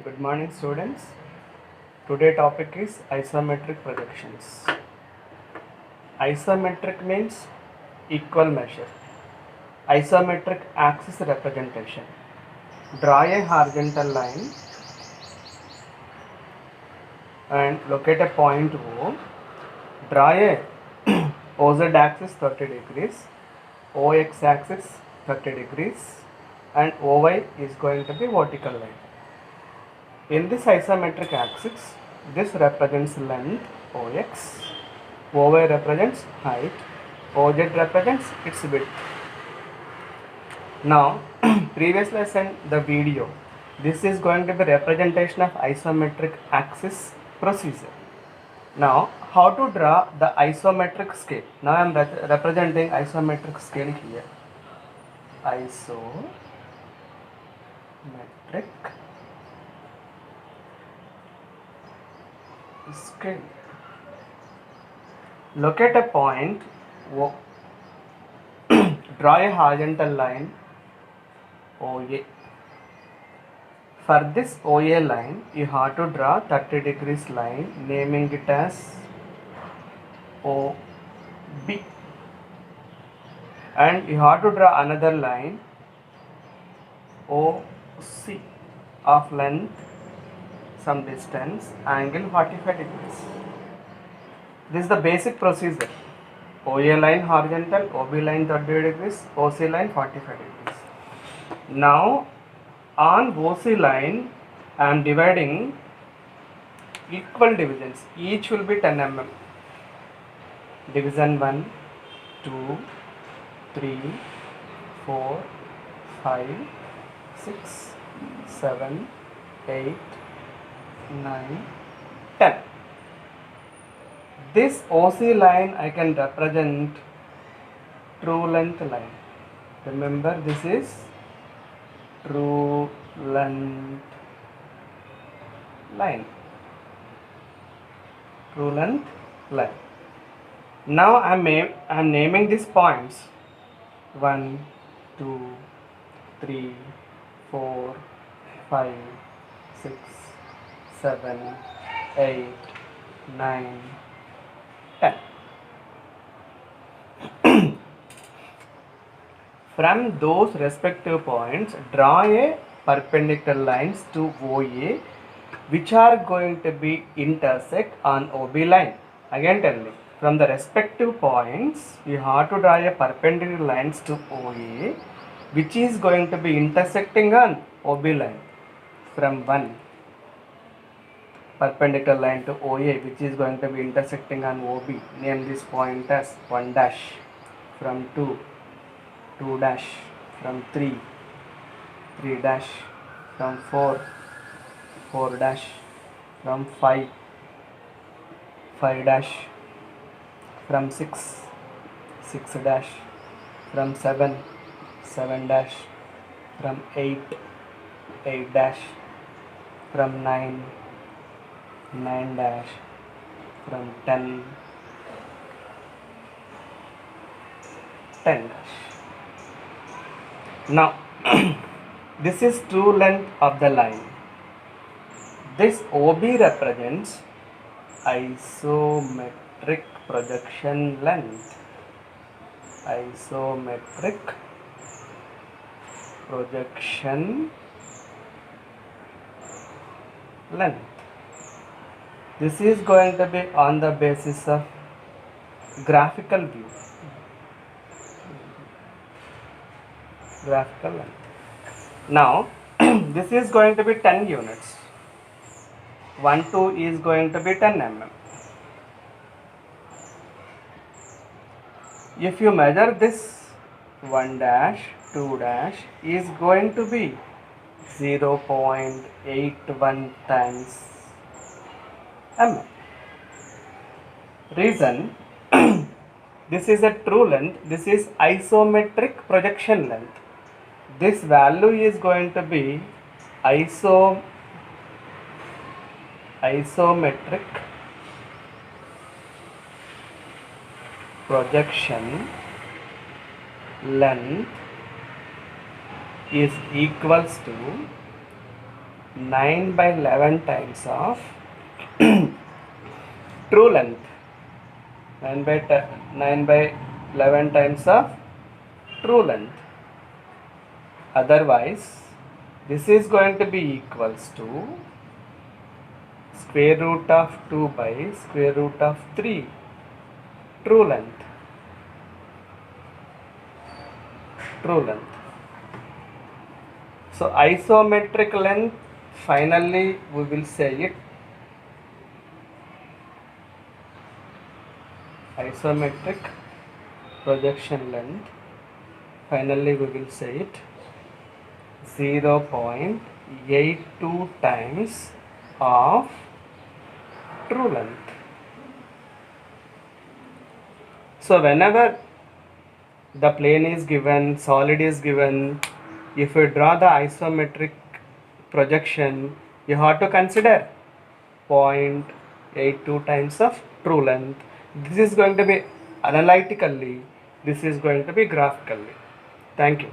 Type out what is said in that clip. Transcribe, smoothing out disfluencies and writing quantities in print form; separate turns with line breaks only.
Good morning, students. Today topic is isometric projections. Isometric means equal measure. Isometric axis representation. Draw a horizontal line and locate a point O. Draw a OZ axis 30 degrees, OX axis 30 degrees, and OY is going to be vertical line. In this isometric axis, this represents length OX, OY represents height, OZ represents its width. Now, previous lesson, the video, this is going to be representation of isometric axis procedure. Now, how to draw the isometric scale? Now I am representing isometric scale here. Isometric scale. Locate a point, draw a horizontal line OA. For this OA line, you have to draw 30 degrees line, naming it as OB. And you have to draw another line OC of length, some distance, angle 45 degrees. This is the basic procedure. OA line horizontal, OB line 30 degrees, OC line 45 degrees. Now on OC line I am dividing equal divisions. Each will be 10 mm. Division 1, 2, 3, 4, 5, 6, 7, 8, 9, 10. This OC line I can represent true length line. Remember, this is true length line. True length line. Now I am naming these points 1, 2, 3, 4, 5, 6, 7, 8, 9, 10. From those respective points, draw a perpendicular lines to OA, which are going to be intersect on OB line. Again telling, from the respective points, you have to draw a perpendicular lines to OA, which is going to be intersecting on OB line. From 1 perpendicular line to OA, which is going to be intersecting on OB. Name this point as 1 dash. From 2, 2 dash. From 3, 3 dash. From 4, 4 dash. From 5, 5 dash. From 6, 6 dash. From 7, 7 dash. From 8, 8 dash. From 9, 9 dash. From 10, 10 dash. Now this is true length of the line. This OB represents isometric projection length. Isometric projection length. This is going to be on the basis of graphical view. Graphical length. Now this is going to be 10 units. 1, 2 is going to be 10 mm. If you measure this 1 dash, 2 dash is going to be 0.81 times mm. Reason, this is a true length, this is isometric projection length. This value is going to be isometric projection length is equals to 9 by 11 times of true length. 9 by 11 times of true length. Otherwise, this is going to be equals to square root of 2 by square root of 3 true length. True length. So isometric length, finally we will say it. Isometric projection length, finally we will say it 0.82 times of true length. So whenever the plane is given, solid is given, if you draw the isometric projection, you have to consider 0.82 times of true length. This is going to be analytically, this is going to be graphically. Thank you.